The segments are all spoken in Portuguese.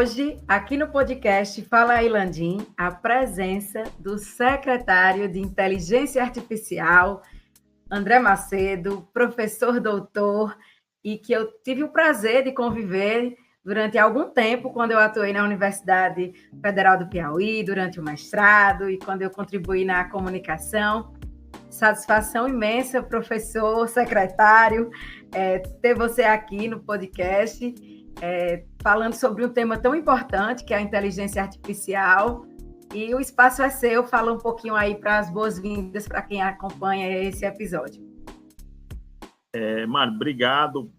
hoje, aqui no podcast Fala aí, Landim, a presença do secretário de Inteligência Artificial, André Macedo, professor doutor, e que eu tive o prazer de conviver durante algum tempo, quando eu atuei na Universidade Federal do Piauí, durante o mestrado e quando eu contribuí na comunicação. Satisfação imensa, professor, secretário, ter você aqui no podcast, falando sobre um tema tão importante, que é a inteligência artificial. E o espaço é seu, fala um pouquinho aí para as boas-vindas para quem acompanha esse episódio. Mari, obrigado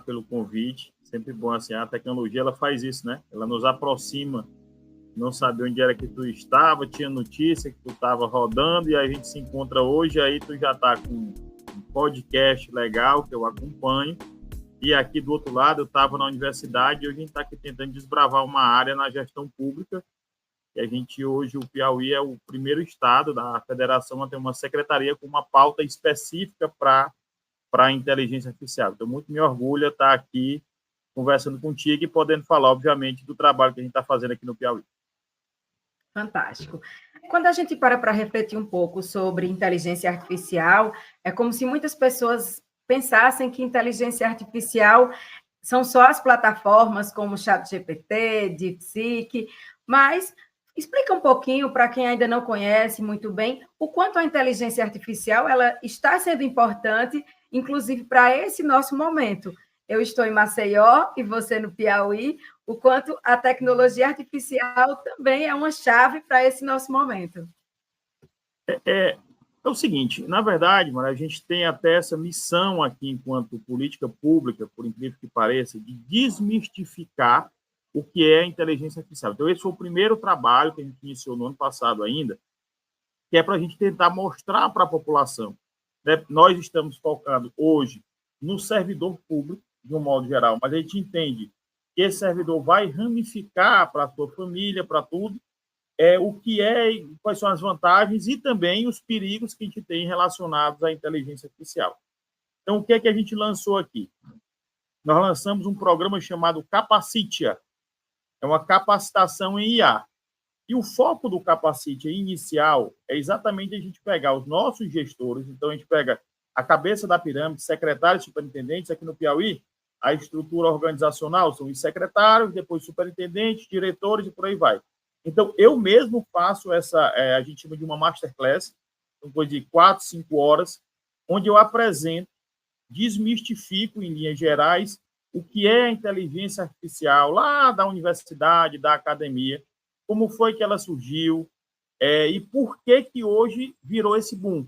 pelo convite. Sempre bom, assim, a tecnologia, ela faz isso, né? Ela nos aproxima. Não sabia onde era que tu estava, tinha notícia que tu estava rodando, e a gente se encontra hoje, aí tu já está com um podcast legal, que eu acompanho, e aqui do outro lado eu estava na universidade, e hoje a gente está aqui tentando desbravar uma área na gestão pública, e a gente hoje, o Piauí é o primeiro estado da federação a ter uma secretaria com uma pauta específica para a inteligência artificial. Então, muito me orgulha estar aqui conversando contigo e podendo falar, obviamente, do trabalho que a gente está fazendo aqui no Piauí. Fantástico. Quando a gente para refletir um pouco sobre inteligência artificial, é como se muitas pessoas pensassem que inteligência artificial são só as plataformas como o ChatGPT, DeepSeek, mas explica um pouquinho para quem ainda não conhece muito bem o quanto a inteligência artificial ela está sendo importante, inclusive para esse nosso momento. Eu estou em Maceió e você no Piauí, o quanto a tecnologia artificial também é uma chave para esse nosso momento. É o seguinte, na verdade, Mara, a gente tem até essa missão aqui, enquanto política pública, por incrível que pareça, de desmistificar o que é a inteligência artificial. Então, esse foi o primeiro trabalho que a gente iniciou no ano passado ainda, que é para a gente tentar mostrar para a população, né? Nós estamos focando hoje no servidor público, de um modo geral, mas a gente entende que esse servidor vai ramificar para a sua família, para tudo, o que é, quais são as vantagens e também os perigos que a gente tem relacionados à inteligência artificial. Então, o que é que a gente lançou aqui? Nós lançamos um programa chamado Capacitia, é uma capacitação em IA. E o foco do Capacitia inicial é exatamente a gente pegar os nossos gestores, então a gente pega a cabeça da pirâmide, secretários, superintendentes, aqui no Piauí, a estrutura organizacional são os secretários, depois superintendentes, diretores e por aí vai. Então, eu mesmo faço a gente chama de uma masterclass, depois de 4, 5 horas, onde eu apresento, desmistifico em linhas gerais o que é a inteligência artificial lá da universidade, da academia, como foi que ela surgiu e por que hoje virou esse boom,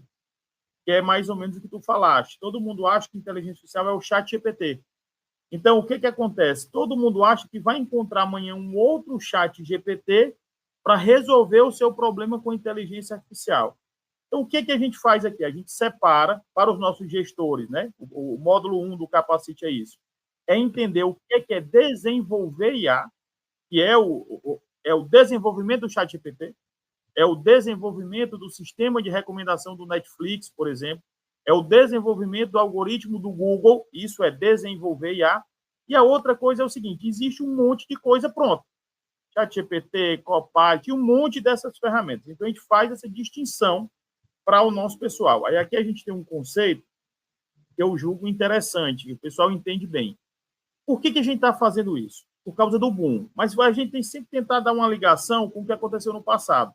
que é mais ou menos o que tu falaste. Todo mundo acha que inteligência artificial é o ChatGPT. Então, o que acontece? Todo mundo acha que vai encontrar amanhã um outro ChatGPT para resolver o seu problema com inteligência artificial. Então, o que a gente faz aqui? A gente separa para os nossos gestores, né? O módulo 1 do Capacite é isso. É entender o que é desenvolver IA, que é o desenvolvimento do ChatGPT, é o desenvolvimento do sistema de recomendação do Netflix, por exemplo, é o desenvolvimento do algoritmo do Google, isso é desenvolver IA. E a outra coisa é o seguinte, existe um monte de coisa pronta. ChatGPT, Copilot, um monte dessas ferramentas. Então, a gente faz essa distinção para o nosso pessoal. Aí aqui a gente tem um conceito que eu julgo interessante, que o pessoal entende bem. Por que a gente está fazendo isso? Por causa do boom. Mas a gente tem sempre tentado dar uma ligação com o que aconteceu no passado.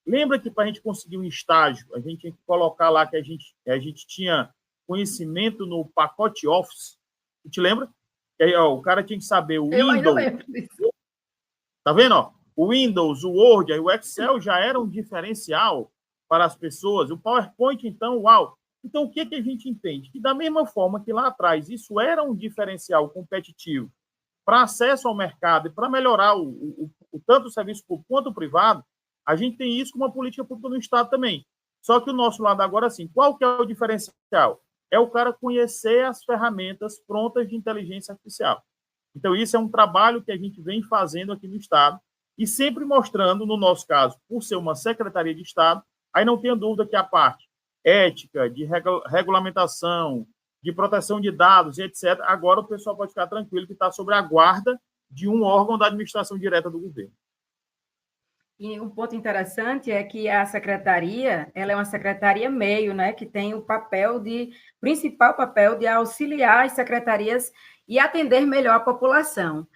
Lembra que para a gente conseguir um estágio, a gente tinha que colocar lá que a gente tinha conhecimento no pacote Office? Você te lembra? Que aí, o cara tinha que saber o Eu Windows. ainda lembro disso. Tá vendo? O Windows, o Word, o Excel já era um diferencial para as pessoas. O PowerPoint, então, uau! Então, o que a gente entende? Que da mesma forma que lá atrás isso era um diferencial competitivo para acesso ao mercado e para melhorar tanto o serviço público quanto o privado, a gente tem isso como uma política pública no Estado também. Só que o nosso lado agora, assim, qual que é o diferencial? É o cara conhecer as ferramentas prontas de inteligência artificial. Então, isso é um trabalho que a gente vem fazendo aqui no Estado e sempre mostrando, no nosso caso, por ser uma Secretaria de Estado, aí não tenha dúvida que a parte ética, de regulamentação, de proteção de dados e etc., agora o pessoal pode ficar tranquilo que está sob a guarda de um órgão da administração direta do governo. E um ponto interessante é que a secretaria, ela é uma secretaria meio, né, que tem o principal papel de auxiliar as secretarias e atender melhor a população.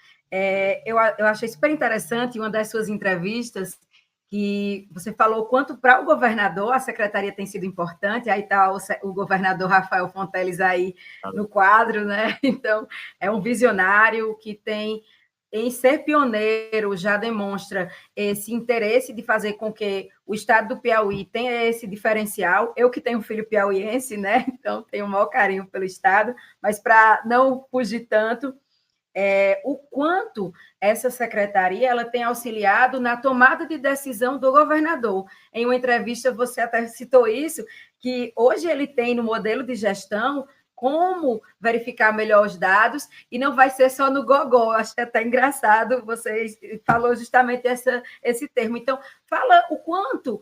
Eu achei super interessante uma das suas entrevistas que você falou quanto para o governador a secretaria tem sido importante, aí está o governador Rafael Fonteles aí no quadro, né? Então, é um visionário que tem em ser pioneiro, já demonstra esse interesse de fazer com que o estado do Piauí tenha esse diferencial. Eu que tenho um filho piauiense, né? Então tenho o maior carinho pelo estado, mas para não fugir tanto, o quanto essa secretaria ela tem auxiliado na tomada de decisão do governador. Em uma entrevista, você até citou isso, que hoje ele tem no modelo de gestão como verificar melhor os dados, e não vai ser só no gogó. Acho até engraçado, você falou justamente esse termo. Então, fala o quanto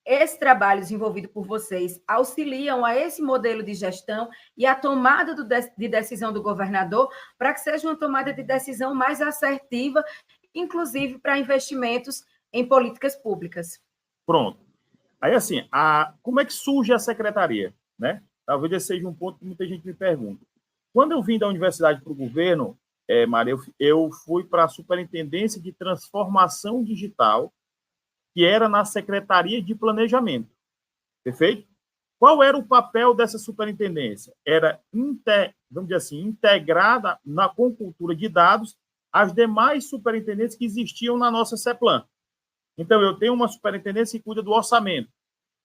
esses trabalhos desenvolvidos por vocês auxiliam a esse modelo de gestão e a tomada de decisão do governador para que seja uma tomada de decisão mais assertiva, inclusive para investimentos em políticas públicas. Pronto. Aí, assim, como é que surge a secretaria, né? Talvez esse seja um ponto que muita gente me pergunta. Quando eu vim da universidade para o governo, Maria, eu fui para a Superintendência de Transformação Digital, que era na Secretaria de Planejamento. Perfeito? Qual era o papel dessa superintendência? Era, vamos dizer assim, integrada com cultura de dados as demais superintendências que existiam na nossa CEPLAN. Então, eu tenho uma superintendência que cuida do orçamento,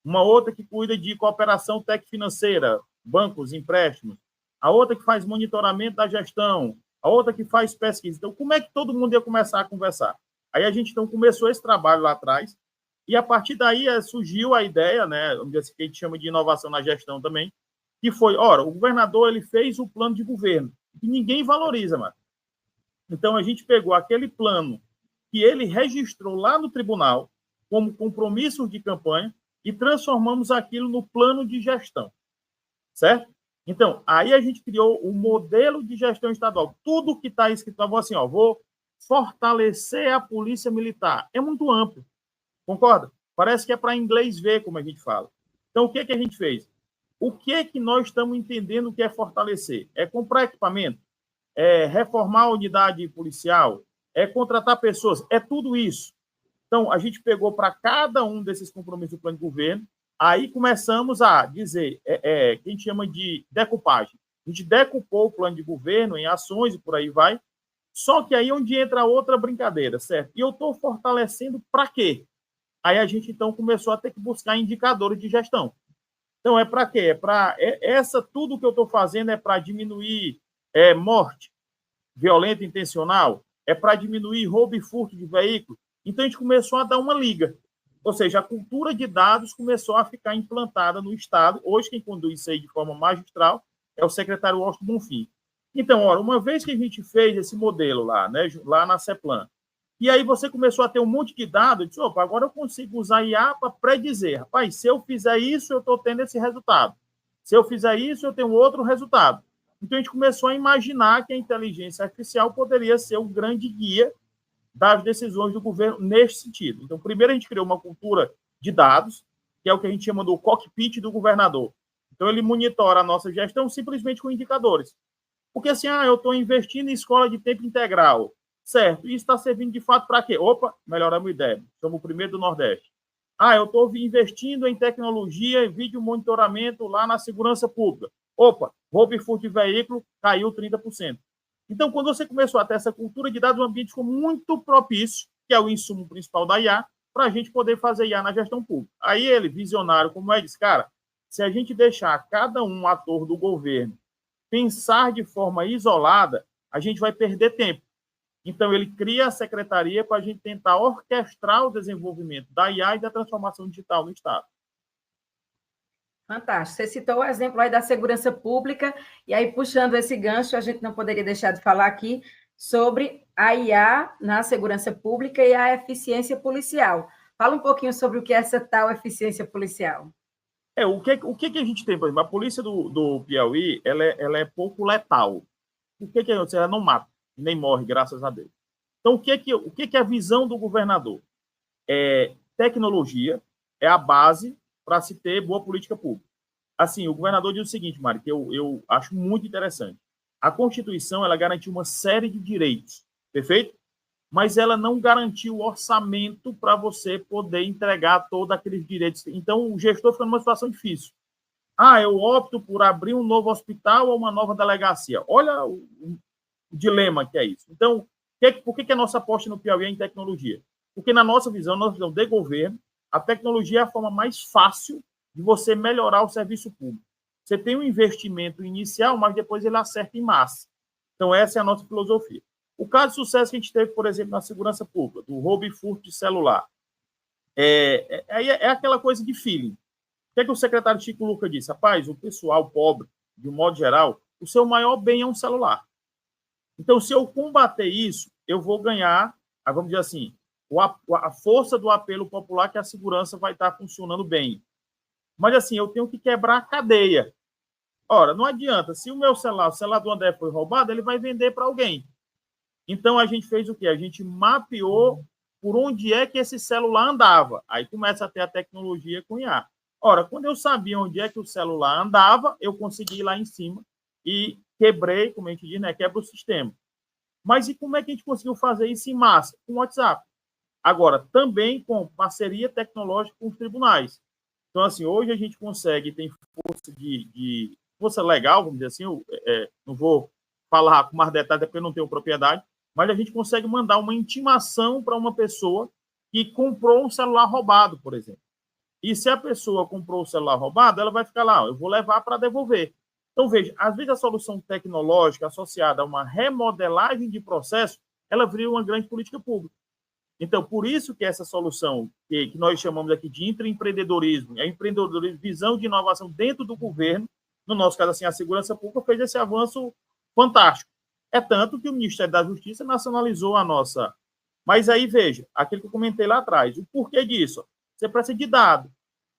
uma outra que cuida de cooperação tecnofinanceira, bancos, empréstimos, a outra que faz monitoramento da gestão, a outra que faz pesquisa. Então, como é que todo mundo ia começar a conversar? Aí a gente, então, começou esse trabalho lá atrás, e a partir daí surgiu a ideia, né, que a gente chama de inovação na gestão também, que foi, ora, o governador ele fez o plano de governo, que ninguém valoriza, mano. Então, a gente pegou aquele plano que ele registrou lá no tribunal como compromisso de campanha e transformamos aquilo no plano de gestão, certo? Então, aí a gente criou o modelo de gestão estadual. Tudo que está escrito, assim, vou fortalecer a polícia militar. É muito amplo, concorda? Parece que é para inglês ver, como a gente fala. Então, o que a gente fez? O que nós estamos entendendo que é fortalecer? É comprar equipamento? É reformar a unidade policial? É contratar pessoas? É tudo isso. Então, a gente pegou para cada um desses compromissos do plano de governo, aí começamos a dizer, que a gente chama de decupagem. A gente decupou o plano de governo em ações e por aí vai, só que aí é onde entra outra brincadeira, certo? E eu estou fortalecendo para quê? Aí a gente, então, começou a ter que buscar indicadores de gestão. Então, é para quê? Tudo que eu estou fazendo é para diminuir morte violenta intencional, é para diminuir roubo e furto de veículos. Então, a gente começou a dar uma liga. Ou seja, a cultura de dados começou a ficar implantada no Estado. Hoje, quem conduz isso aí de forma magistral é o secretário Washington Bonfim. Então, uma vez que a gente fez esse modelo lá, né, lá na CEPLAN, e aí você começou a ter um monte de dados, eu disse, agora eu consigo usar IA para predizer. Rapaz, se eu fizer isso, eu estou tendo esse resultado. Se eu fizer isso, eu tenho outro resultado. Então, a gente começou a imaginar que a inteligência artificial poderia ser o grande guia das decisões do governo neste sentido. Então, primeiro a gente criou uma cultura de dados, que é o que a gente chama do cockpit do governador. Então, ele monitora a nossa gestão simplesmente com indicadores. Porque assim, eu estou investindo em escola de tempo integral, certo? Isso está servindo de fato para quê? Melhoramos a ideia. Somos o primeiro do Nordeste. Eu estou investindo em tecnologia e vídeo monitoramento lá na segurança pública. Roubo e furto de veículo caiu 30%. Então, quando você começou a ter essa cultura de dados, o ambiente ficou muito propício, que é o insumo principal da IA, para a gente poder fazer IA na gestão pública. Aí ele, visionário como disse, cara, se a gente deixar cada um ator do governo pensar de forma isolada, a gente vai perder tempo. Então, ele cria a secretaria para a gente tentar orquestrar o desenvolvimento da IA e da transformação digital no Estado. Fantástico. Você citou o exemplo aí da segurança pública, e aí, puxando esse gancho, a gente não poderia deixar de falar aqui sobre a IA na segurança pública e a eficiência policial. Fala um pouquinho sobre o que é essa tal eficiência policial. O que a gente tem, por exemplo, a polícia do Piauí, ela é pouco letal. O que é isso? Ela não mata. e nem morre, graças a Deus. Então, o que é a visão do governador? Tecnologia é a base para se ter boa política pública. Assim, o governador diz o seguinte, Mário, que eu acho muito interessante. A Constituição, ela garantiu uma série de direitos, perfeito? Mas ela não garantiu orçamento para você poder entregar todos aqueles direitos. Então, o gestor fica numa situação difícil. Eu opto por abrir um novo hospital ou uma nova delegacia. Olha o dilema que é isso. Então, por que a nossa aposta no Piauí é em tecnologia? Porque, na nossa visão de governo, a tecnologia é a forma mais fácil de você melhorar o serviço público. Você tem um investimento inicial, mas depois ele acerta em massa. Então, essa é a nossa filosofia. O caso de sucesso que a gente teve, por exemplo, na segurança pública, do roubo e furto de celular, é aquela coisa de feeling. O que o secretário Chico Lucas disse? Rapaz, o pessoal pobre, de um modo geral, o seu maior bem é um celular. Então, se eu combater isso, eu vou ganhar, vamos dizer assim, a força do apelo popular, que a segurança vai estar funcionando bem. Mas, assim, eu tenho que quebrar a cadeia. Ora, não adianta. Se o meu celular, o celular do André foi roubado, ele vai vender para alguém. Então, a gente fez o quê? A gente mapeou por onde é que esse celular andava. Aí começa a ter a tecnologia com IA. Ora, quando eu sabia onde é que o celular andava, eu consegui ir lá em cima e quebrei, como a gente diz, né? Quebra o sistema. Mas e como é que a gente conseguiu fazer isso em massa? Com o WhatsApp. Agora, também com parceria tecnológica com os tribunais. Então, assim, hoje a gente consegue, tem força legal, vamos dizer assim, não vou falar com mais detalhes, porque eu não tenho propriedade, mas a gente consegue mandar uma intimação para uma pessoa que comprou um celular roubado, por exemplo. E se a pessoa comprou o celular roubado, ela vai ficar lá, eu vou levar para devolver. Então, veja, às vezes a solução tecnológica associada a uma remodelagem de processo, ela vira uma grande política pública. Então, por isso que essa solução, que nós chamamos aqui de intraempreendedorismo, é empreendedorismo, visão de inovação dentro do governo, no nosso caso, assim, a segurança pública fez esse avanço fantástico. É tanto que o Ministério da Justiça nacionalizou a nossa... Mas aí, veja, aquilo que eu comentei lá atrás, o porquê disso? Você precisa de dado,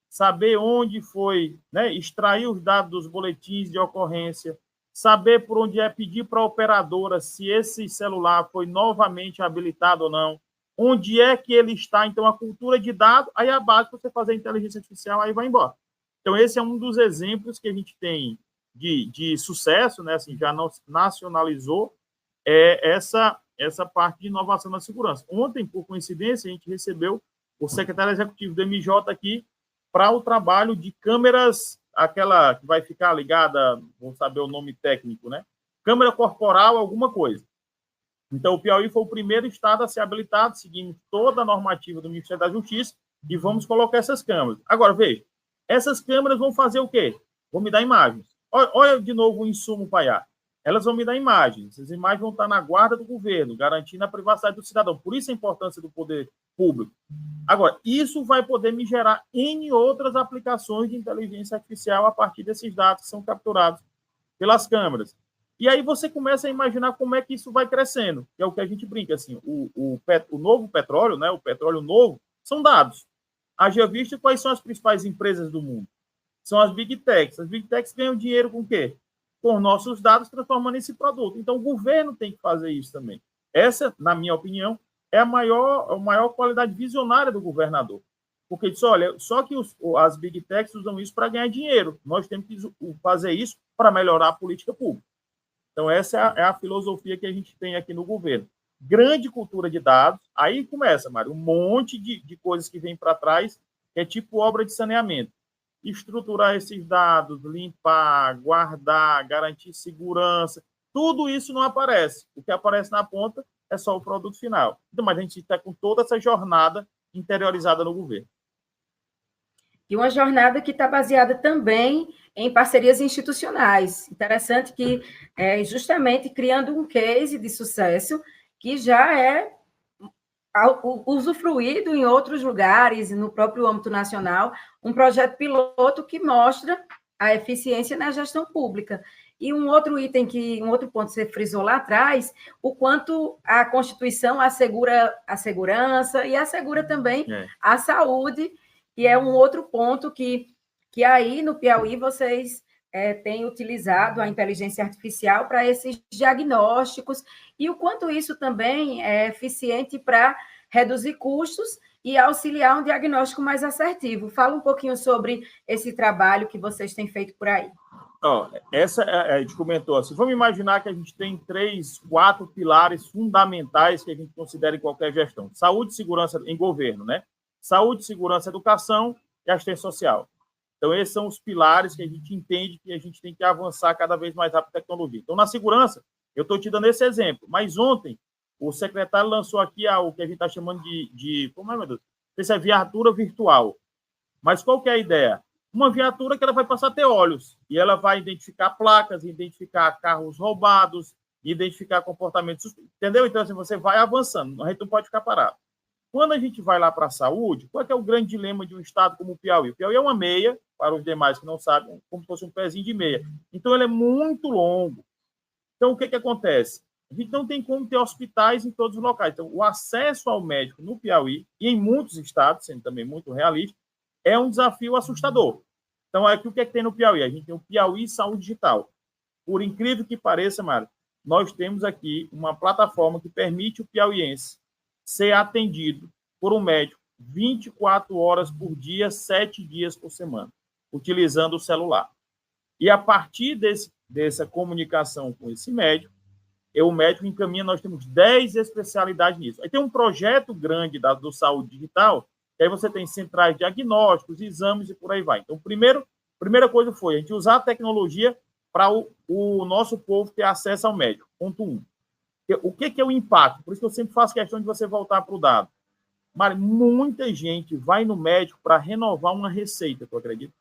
saber onde foi, né, extrair os dados dos boletins de ocorrência, saber por onde pedir para a operadora se esse celular foi novamente habilitado ou não, onde é que ele está. Então, a cultura de dados, aí a base para você fazer inteligência artificial, aí vai embora. Então, esse é um dos exemplos que a gente tem de sucesso, né, assim, já nacionalizou essa parte de inovação na segurança. Ontem, por coincidência, a gente recebeu o secretário executivo do MJ aqui para o trabalho de câmeras, aquela que vai ficar ligada, vou saber o nome técnico, né? Câmera corporal, alguma coisa. Então, o Piauí foi o primeiro estado a ser habilitado, seguindo toda a normativa do Ministério da Justiça, e vamos colocar essas câmeras. Agora, veja, essas câmeras vão fazer o quê? Vão me dar imagens. Olha de novo o insumo Paiá. Elas vão me dar imagens. Essas imagens vão estar na guarda do governo, garantindo a privacidade do cidadão. Por isso a importância do poder público. Agora, isso vai poder me gerar N outras aplicações de inteligência artificial a partir desses dados que são capturados pelas câmeras. E aí você começa a imaginar como é que isso vai crescendo, que é o que a gente brinca, assim, o novo petróleo, né, o petróleo novo, são dados. Haja visto quais são as principais empresas do mundo. São as Big Techs. As Big Techs ganham dinheiro com o quê? Com nossos dados, transformando esse produto. Então, o governo tem que fazer isso também. Essa, na minha opinião, é a maior qualidade visionária do governador. Porque diz, olha, só que as Big Techs usam isso para ganhar dinheiro. Nós temos que fazer isso para melhorar a política pública. Então, essa é a filosofia que a gente tem aqui no governo. Grande cultura de dados. Aí começa, Mário, um monte de coisas que vem para trás, que é tipo obra de saneamento. Estruturar esses dados, limpar, guardar, garantir segurança, tudo isso não aparece. O que aparece na ponta é só o produto final. Então, mas a gente está com toda essa jornada interiorizada no governo. E uma jornada que está baseada também em parcerias institucionais. Interessante que justamente criando um case de sucesso que já é usufruído em outros lugares, no próprio âmbito nacional, um projeto piloto que mostra a eficiência na gestão pública. E um outro ponto que você frisou lá atrás, o quanto a Constituição assegura a segurança e assegura também a saúde, e é um outro ponto que aí no Piauí vocês tem utilizado a inteligência artificial para esses diagnósticos e o quanto isso também é eficiente para reduzir custos e auxiliar um diagnóstico mais assertivo. Fala um pouquinho sobre esse trabalho que vocês têm feito por aí. A gente comentou assim, vamos imaginar que a gente tem 3, 4 pilares fundamentais que a gente considera em qualquer gestão. Saúde e segurança em governo, né? Saúde, segurança, educação e assistência social. Então, esses são os pilares que a gente entende que a gente tem que avançar cada vez mais rápido a tecnologia. Então, na segurança, eu estou te dando esse exemplo, mas ontem o secretário lançou aqui o que a gente está chamando como é, meu Deus? Esse é viatura virtual. Mas qual que é a ideia? Uma viatura que ela vai passar a ter olhos e ela vai identificar placas, identificar carros roubados, identificar comportamentos, entendeu? Então, assim, você vai avançando, a gente não pode ficar parado. Quando a gente vai lá para a saúde, qual é, que é o grande dilema de um estado como o Piauí? O Piauí é uma meia, para os demais que não sabem, como se fosse um pezinho de meia. Então, ele é muito longo. Então, o que, que acontece? A gente não tem como ter hospitais em todos os locais. Então, o acesso ao médico no Piauí, e em muitos estados, sendo também muito realista, é um desafio assustador. Então, aqui o que é que tem no Piauí? A gente tem o Piauí Saúde Digital. Por incrível que pareça, Mário, nós temos aqui uma plataforma que permite o piauiense ser atendido por um médico 24 horas por dia, 7 dias por semana, utilizando o celular. E a partir dessa comunicação com esse médico, o médico encaminha, nós temos 10 especialidades nisso. Aí tem um projeto grande do Saúde Digital, que aí você tem centrais diagnósticos, exames e por aí vai. Então, primeira coisa foi a gente usar a tecnologia para o nosso povo ter acesso ao médico. Ponto 1. O que é o impacto? Por isso que eu sempre faço questão de você voltar para o dado. Mas muita gente vai no médico para renovar uma receita, tu acredita?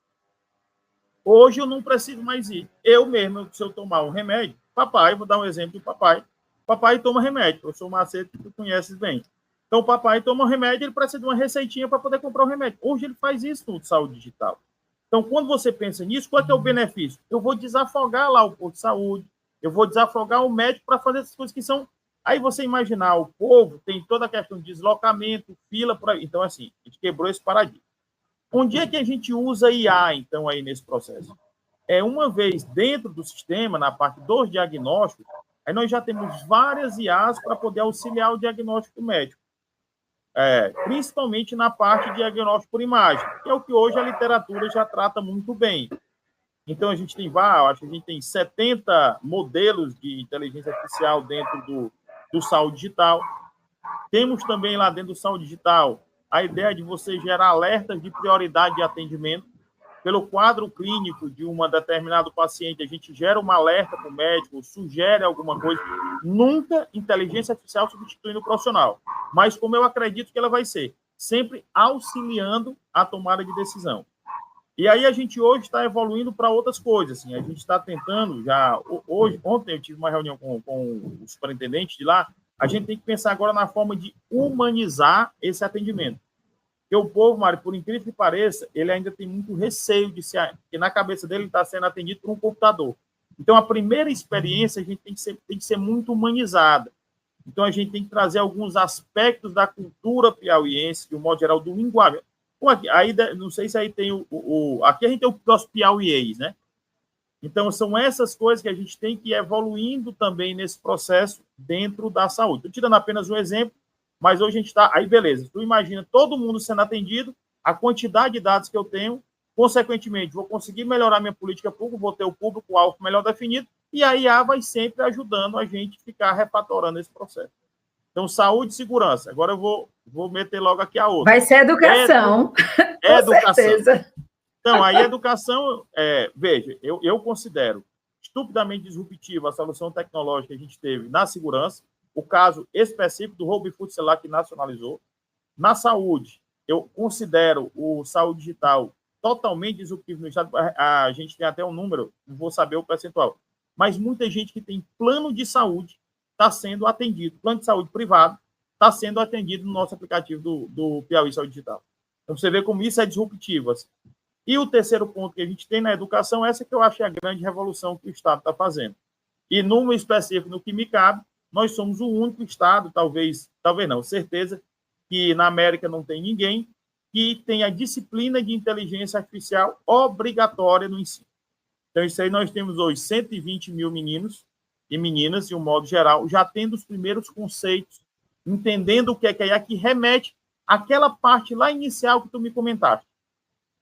Hoje eu não preciso mais ir. Eu mesmo, se eu tomar um remédio, papai, vou dar um exemplo do papai. Papai toma remédio, professor Macedo, que tu conheces bem. Então, o papai toma um remédio, ele precisa de uma receitinha para poder comprar o remédio. Hoje ele faz isso no Saúde Digital. Então, quando você pensa nisso, qual é o benefício? Eu vou desafogar lá o posto de saúde, eu vou desafogar o médico para fazer essas coisas que são... Aí você imaginar, o povo tem toda a questão de deslocamento, fila, por aí. Então, assim, a gente quebrou esse paradigma. Onde é que a gente usa IA, então, aí nesse processo? Uma vez dentro do sistema, na parte dos diagnósticos, aí nós já temos várias IAs para poder auxiliar o diagnóstico médico. Principalmente na parte de diagnóstico por imagem, que é o que hoje a literatura já trata muito bem. Então, a gente tem, acho que a gente tem 70 modelos de inteligência artificial dentro do Saúde Digital. Temos também lá dentro do Saúde Digital a ideia de você gerar alertas de prioridade de atendimento. Pelo quadro clínico de um determinado paciente, a gente gera um alerta para o médico, sugere alguma coisa. Nunca inteligência artificial substituindo o profissional, mas como eu acredito que ela vai ser, sempre auxiliando a tomada de decisão. E aí a gente hoje está evoluindo para outras coisas. Assim, a gente está tentando, ontem eu tive uma reunião com o superintendente de lá, a gente tem que pensar agora na forma de humanizar esse atendimento. Porque o povo, Mário, por incrível que pareça, ele ainda tem muito receio de ser, porque na cabeça dele está sendo atendido por um computador. Então, a primeira experiência a gente tem que ser muito humanizada. Então, a gente tem que trazer alguns aspectos da cultura piauiense, de um modo geral, do linguagem. Aí, não sei se aí tem aqui a gente tem o nosso piauiês, né? Então, são essas coisas que a gente tem que ir evoluindo também nesse processo dentro da saúde. Estou te dando apenas um exemplo, mas hoje a gente está... Aí, beleza, tu imagina todo mundo sendo atendido, a quantidade de dados que eu tenho, consequentemente, vou conseguir melhorar minha política pública, vou ter o público-alvo melhor definido, e a IA vai sempre ajudando a gente a ficar refatorando esse processo. Então, saúde e segurança. Agora eu vou meter logo aqui a outra. Vai ser educação. Educação. Certeza. Então, aí a educação, veja, eu considero estupidamente disruptiva a solução tecnológica que a gente teve na segurança, o caso específico do roubo de furto celular que nacionalizou. Na saúde, eu considero o saúde digital totalmente disruptivo no Estado. A gente tem até um número, não vou saber o percentual, mas muita gente que tem plano de saúde está sendo atendido, plano de saúde privado, está sendo atendido no nosso aplicativo do Piauí Saúde Digital. Então, você vê como isso é disruptivo. Assim. E o terceiro ponto que a gente tem na educação, essa que eu acho é a grande revolução que o Estado está fazendo. E, no específico, no que me cabe, nós somos o único Estado, talvez não, certeza, que na América não tem ninguém que tenha a disciplina de inteligência artificial obrigatória no ensino. Então, isso aí nós temos hoje 120 mil meninos e meninas, de um modo geral, já tendo os primeiros conceitos, entendendo o que é IA, que remete àquela parte lá inicial que tu me comentaste.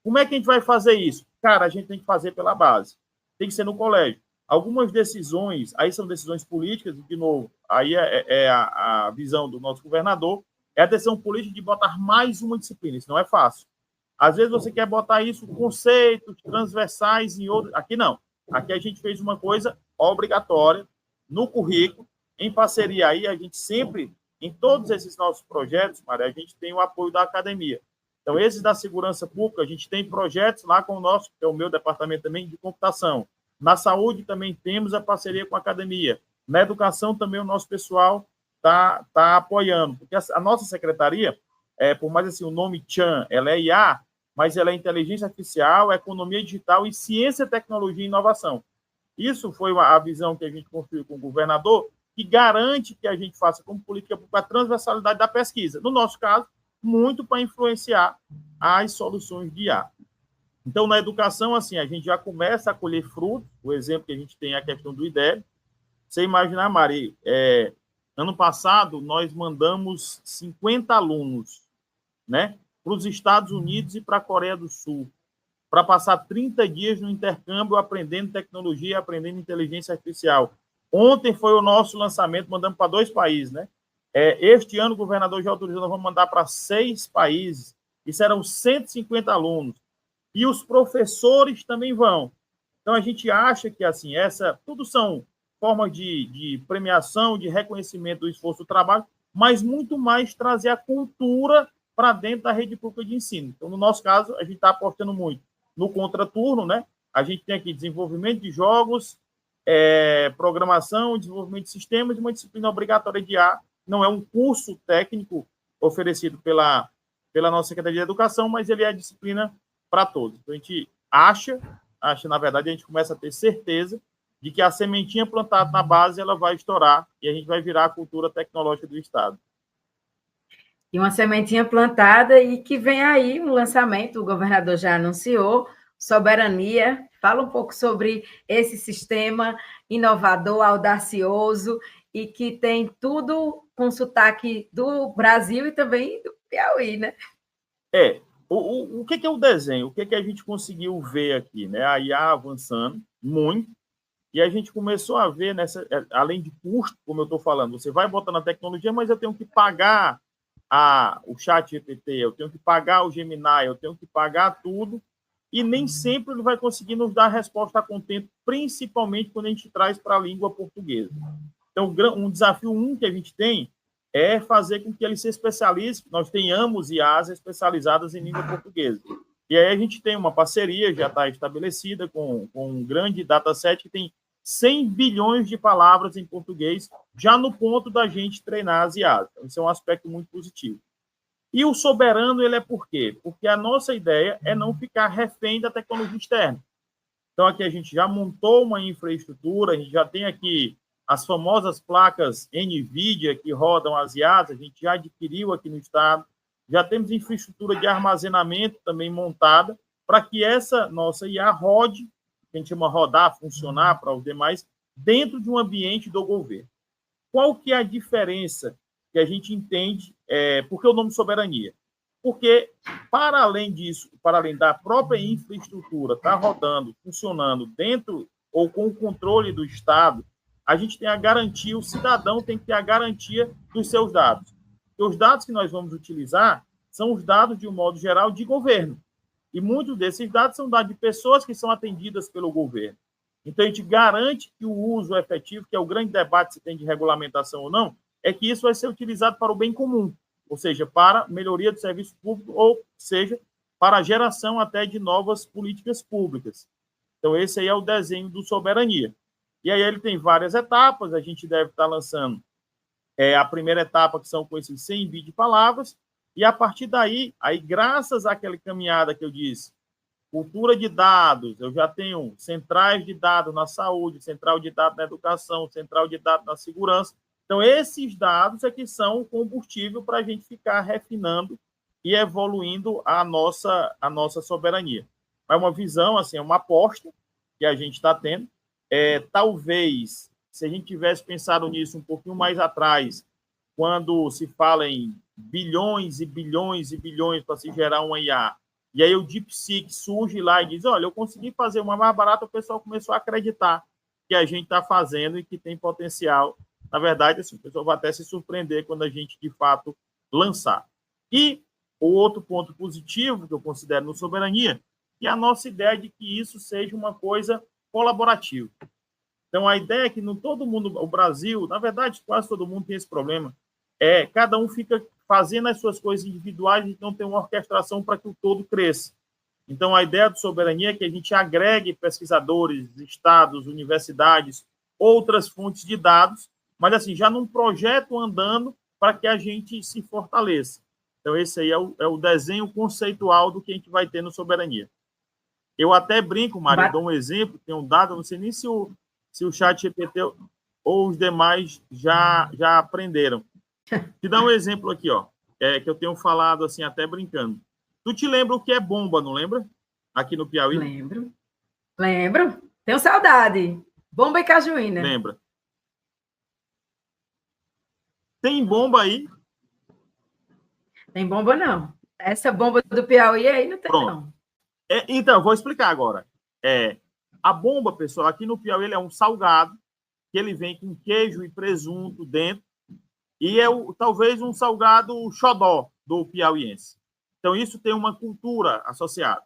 Como é que a gente vai fazer isso? Cara, a gente tem que fazer pela base. Tem que ser no colégio. Algumas decisões, aí são decisões políticas, de novo, aí é a visão do nosso governador, é a decisão política de botar mais uma disciplina. Isso não é fácil. Às vezes você quer botar isso, conceitos transversais em outros. Aqui não. Aqui a gente fez uma coisa obrigatória no currículo, em parceria aí, a gente sempre, em todos esses nossos projetos, Maria, a gente tem o apoio da academia. Então, esses da segurança pública, a gente tem projetos lá com o nosso, que é o meu departamento também, de computação. Na saúde também temos a parceria com a academia. Na educação também o nosso pessoal está apoiando. Porque a nossa secretaria, por mais assim, o nome Chan, ela é IA, mas ela é inteligência artificial, economia digital e ciência, tecnologia e inovação. Isso foi a visão que a gente construiu com o governador, que garante que a gente faça como política pública a transversalidade da pesquisa. No nosso caso, muito para influenciar as soluções de IA. Então, na educação, assim, a gente já começa a colher frutos. O exemplo que a gente tem é a questão do IDEB. Você imaginar, Mari, ano passado nós mandamos 50 alunos, né, para os Estados Unidos e para a Coreia do Sul, para passar 30 dias no intercâmbio aprendendo tecnologia, aprendendo inteligência artificial. Ontem foi o nosso lançamento, mandamos para 2 países, né? Este ano o governador já autorizou, nós vamos mandar para 6 países, e serão 150 alunos. E os professores também vão. Então, a gente acha que, assim, tudo são formas de premiação, de reconhecimento do esforço do trabalho, mas muito mais trazer a cultura para dentro da rede pública de ensino. Então, no nosso caso, a gente está apostando muito no contraturno, né? A gente tem aqui desenvolvimento de jogos, programação, desenvolvimento de sistemas e uma disciplina obrigatória de IA. Não é um curso técnico oferecido pela nossa Secretaria de Educação, mas ele é a disciplina para todos. Então, a gente acha, na verdade, a gente começa a ter certeza de que a sementinha plantada na base ela vai estourar e a gente vai virar a cultura tecnológica do Estado. E uma sementinha plantada e que vem aí um lançamento, o governador já anunciou, Soberania. Fala um pouco sobre esse sistema inovador, audacioso e que tem tudo com sotaque do Brasil e também do Piauí, né? O que é o desenho? O que a gente conseguiu ver aqui, né? A IA avançando muito, e a gente começou a ver, além de custo, como eu estou falando, você vai botando a tecnologia, mas eu tenho que pagar o chat GPT, eu tenho que pagar o Gemini, eu tenho que pagar tudo, e nem sempre ele vai conseguir nos dar a resposta a contento, principalmente quando a gente traz para a língua portuguesa. Então, um desafio que a gente tem é fazer com que ele se especialize, nós tenhamos IAs especializadas em língua portuguesa. E aí a gente tem uma parceria, já está estabelecida, com um grande dataset que tem 100 bilhões de palavras em português, já no ponto da gente treinar as IAs. Então, isso é um aspecto muito positivo. E o soberano, ele é por quê? Porque a nossa ideia é não ficar refém da tecnologia externa. Então, aqui a gente já montou uma infraestrutura, a gente já tem aqui as famosas placas NVIDIA que rodam as IAs, a gente já adquiriu aqui no estado, já temos infraestrutura de armazenamento também montada para que essa nossa IA rode, que a gente chama rodar, funcionar para os demais, dentro de um ambiente do governo. Qual que é a diferença que a gente entende? Por que o nome soberania? Porque, para além disso, para além da própria infraestrutura estar rodando, funcionando dentro ou com o controle do Estado, a gente tem a garantia, o cidadão tem que ter a garantia dos seus dados. E os dados que nós vamos utilizar são os dados, de um modo geral, de governo. E muitos desses dados são dados de pessoas que são atendidas pelo governo. Então, a gente garante que o uso efetivo, que é o grande debate se tem de regulamentação ou não, é que isso vai ser utilizado para o bem comum, ou seja, para melhoria do serviço público, ou seja, para a geração até de novas políticas públicas. Então, esse aí é o desenho do Soberania. E aí ele tem várias etapas, a gente deve estar lançando a primeira etapa, que são com esses 100 bits de palavras, e a partir daí, graças àquela caminhada que eu disse, cultura de dados, eu já tenho centrais de dados na saúde, central de dados na educação, central de dados na segurança. Então, esses dados é que são o combustível para a gente ficar refinando e evoluindo a nossa soberania. É uma visão, assim, é uma aposta, que a gente está tendo. Talvez, se a gente tivesse pensado nisso um pouquinho mais atrás, quando se fala em bilhões e bilhões e bilhões para se gerar uma IA, e aí o DeepSeek surge lá e diz, olha, eu consegui fazer uma mais barata, o pessoal começou a acreditar que a gente está fazendo e que tem potencial. Na verdade, assim, o pessoal vai até se surpreender quando a gente, de fato, lançar. E o outro ponto positivo que eu considero no Soberania é a nossa ideia de que isso seja uma coisa colaborativa. Então, a ideia é que não todo mundo, o Brasil, na verdade, quase todo mundo tem esse problema, cada um fica fazendo as suas coisas individuais e não tem uma orquestração para que o todo cresça. Então, a ideia do Soberania é que a gente agregue pesquisadores, estados, universidades, outras fontes de dados, mas, assim, já num projeto andando para que a gente se fortaleça. Então, esse aí é o desenho conceitual do que a gente vai ter no Soberania. Eu até brinco, Mário, eu dou um exemplo, tem um dado, não sei nem se o chat GPT ou os demais já aprenderam. Te dar um exemplo aqui, ó, que eu tenho falado assim, até brincando. Tu te lembra o que é bomba, não lembra? Aqui no Piauí? Lembro. Tenho saudade. Bomba e cajuína. Lembra. Tem bomba aí? Tem bomba, não. Essa bomba do Piauí aí não tem, Pronto. não. Então, eu vou explicar agora. A bomba, pessoal, aqui no Piauí ele é um salgado, que ele vem com queijo e presunto dentro, e talvez um salgado xodó do piauiense. Então, isso tem uma cultura associada.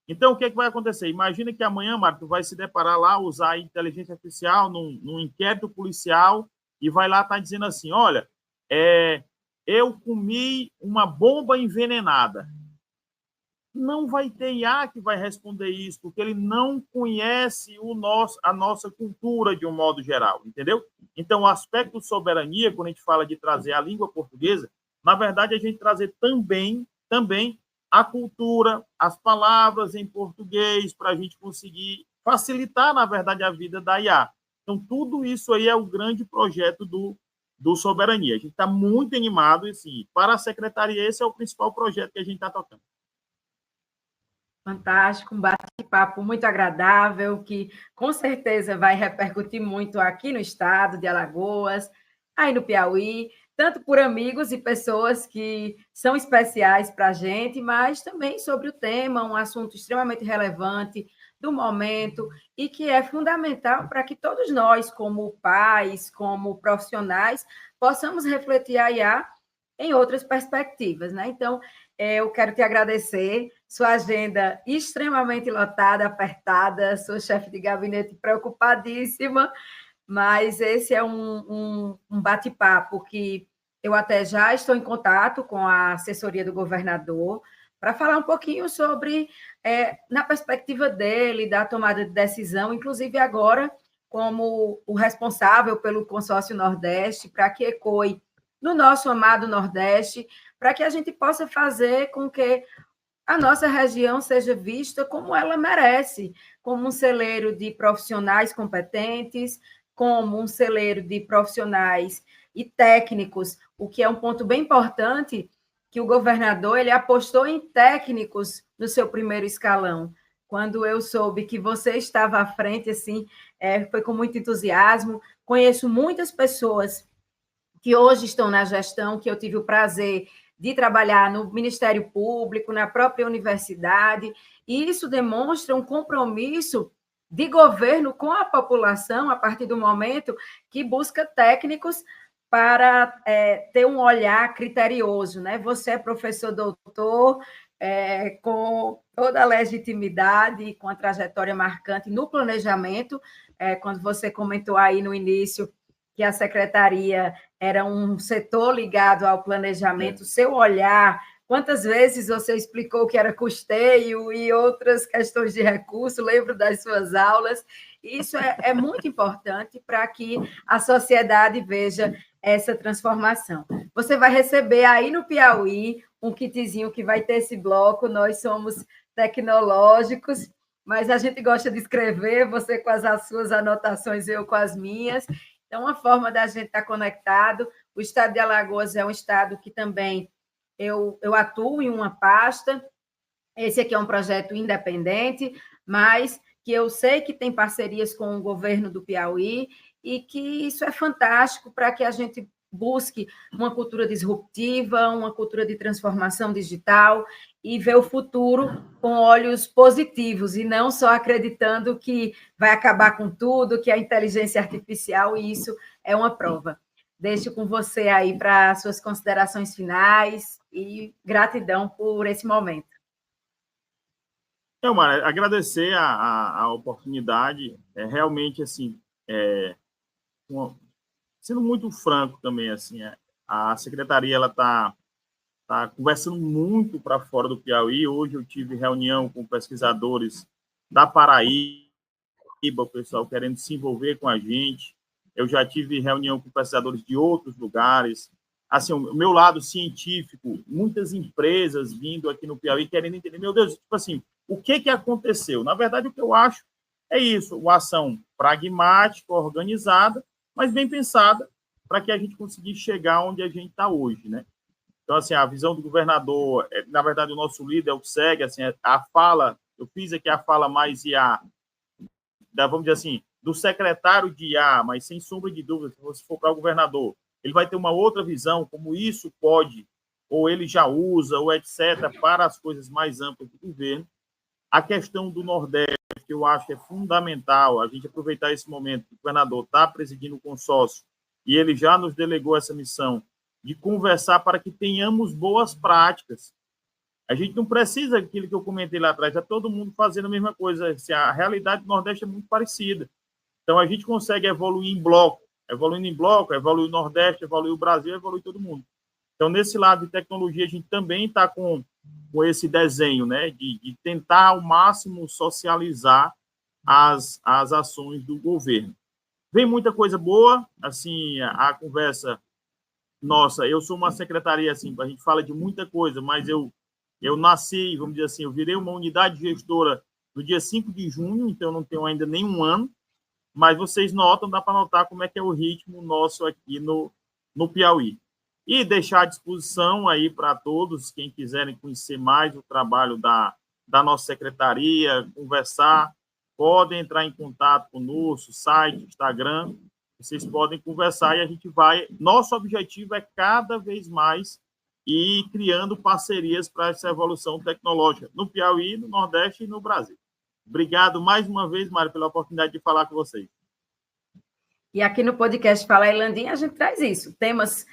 Então, o que vai acontecer? Imagina que amanhã, Marco, tu vai se deparar lá, usar a inteligência artificial num inquérito policial e vai lá estar dizendo assim, olha, eu comi uma bomba envenenada. Não vai ter IA que vai responder isso, porque ele não conhece a nossa cultura de um modo geral, entendeu? Então, o aspecto de soberania, quando a gente fala de trazer a língua portuguesa, na verdade, a gente trazer também a cultura, as palavras em português, para a gente conseguir facilitar, na verdade, a vida da IA. Então, tudo isso aí é o grande projeto do Soberania. A gente está muito animado, e, assim, para a secretaria, esse é o principal projeto que a gente está tocando. Fantástico, um bate-papo muito agradável, que com certeza vai repercutir muito aqui no estado de Alagoas, aí no Piauí, tanto por amigos e pessoas que são especiais para a gente, mas também sobre o tema, um assunto extremamente relevante do momento e que é fundamental para que todos nós, como pais, como profissionais, possamos refletir a IA em outras perspectivas, né? Então, eu quero te agradecer, sua agenda extremamente lotada, apertada, sou chefe de gabinete preocupadíssima, mas esse é um bate-papo que eu até já estou em contato com a assessoria do governador para falar um pouquinho sobre, na perspectiva dele, da tomada de decisão, inclusive agora como o responsável pelo consórcio Nordeste, para que ecoe no nosso amado Nordeste, para que a gente possa fazer com que a nossa região seja vista como ela merece, como um celeiro de profissionais competentes, como um celeiro de profissionais e técnicos, o que é um ponto bem importante, que o governador ele apostou em técnicos no seu primeiro escalão. Quando eu soube que você estava à frente, assim, foi com muito entusiasmo. Conheço muitas pessoas que hoje estão na gestão, que eu tive o prazer de trabalhar no Ministério Público, na própria universidade, e isso demonstra um compromisso de governo com a população, a partir do momento que busca técnicos para ter um olhar criterioso, né? Você é professor doutor, com toda a legitimidade e com a trajetória marcante no planejamento, quando você comentou aí no início que a secretaria era um setor ligado ao planejamento, seu olhar, quantas vezes você explicou que era custeio e outras questões de recurso, lembro das suas aulas, isso é muito importante para que a sociedade veja essa transformação. Você vai receber aí no Piauí um kitzinho que vai ter esse bloco, nós somos tecnológicos, mas a gente gosta de escrever, você com as suas anotações, eu com as minhas. Então, uma forma da gente estar conectado. O estado de Alagoas é um estado que também eu atuo em uma pasta. Esse aqui é um projeto independente, mas que eu sei que tem parcerias com o governo do Piauí e que isso é fantástico para que a gente busque uma cultura disruptiva, uma cultura de transformação digital e ver o futuro com olhos positivos e não só acreditando que vai acabar com tudo, que a inteligência artificial, e isso é uma prova. Deixo com você aí para suas considerações finais e gratidão por esse momento. Então, Mara, agradecer a oportunidade, realmente, assim, sendo muito franco também, assim, a secretaria ela está conversando muito para fora do Piauí. Hoje eu tive reunião com pesquisadores da Paraíba, o pessoal querendo se envolver com a gente. Eu já tive reunião com pesquisadores de outros lugares. Assim, o meu lado científico, muitas empresas vindo aqui no Piauí querendo entender, meu Deus, tipo assim, o que aconteceu? Na verdade, o que eu acho é isso, uma ação pragmática, organizada, mas bem pensada, para que a gente consiga chegar onde a gente está hoje, né? Então, assim, a visão do governador, na verdade, o nosso líder é o que segue, assim, a fala, eu fiz aqui a fala mais vamos dizer assim, do secretário de IA, mas sem sombra de dúvida, se você for para o governador, ele vai ter uma outra visão, como isso pode, ou ele já usa, ou etc., para as coisas mais amplas do governo. A questão do Nordeste, que eu acho que é fundamental, a gente aproveitar esse momento que o governador está presidindo o consórcio e ele já nos delegou essa missão de conversar para que tenhamos boas práticas. A gente não precisa daquilo que eu comentei lá atrás, é todo mundo fazendo a mesma coisa. Assim, a realidade do Nordeste é muito parecida. Então, a gente consegue evoluir em bloco, evoluir o Nordeste, evoluir o Brasil, evoluir todo mundo. Então, nesse lado de tecnologia, a gente também está com esse desenho, né, de tentar ao máximo socializar as ações do governo. Vem muita coisa boa, assim, a conversa nossa, eu sou uma secretaria, assim, a gente fala de muita coisa, mas eu nasci, vamos dizer assim, eu virei uma unidade gestora no dia 5 de junho, então eu não tenho ainda nenhum ano, mas vocês notam, dá para notar como é que é o ritmo nosso aqui no Piauí. E deixar à disposição aí para todos, quem quiserem conhecer mais o trabalho da nossa secretaria, conversar, podem entrar em contato conosco, site, Instagram, vocês podem conversar e a gente vai... Nosso objetivo é cada vez mais ir criando parcerias para essa evolução tecnológica no Piauí, no Nordeste e no Brasil. Obrigado mais uma vez, Mário, pela oportunidade de falar com vocês. E aqui no podcast Fala Irlandinha, a gente traz isso, temas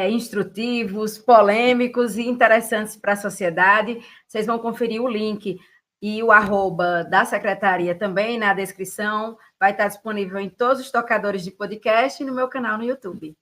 instrutivos, polêmicos e interessantes para a sociedade. Vocês vão conferir o link e o @ da secretaria também na descrição. Vai estar disponível em todos os tocadores de podcast e no meu canal no YouTube.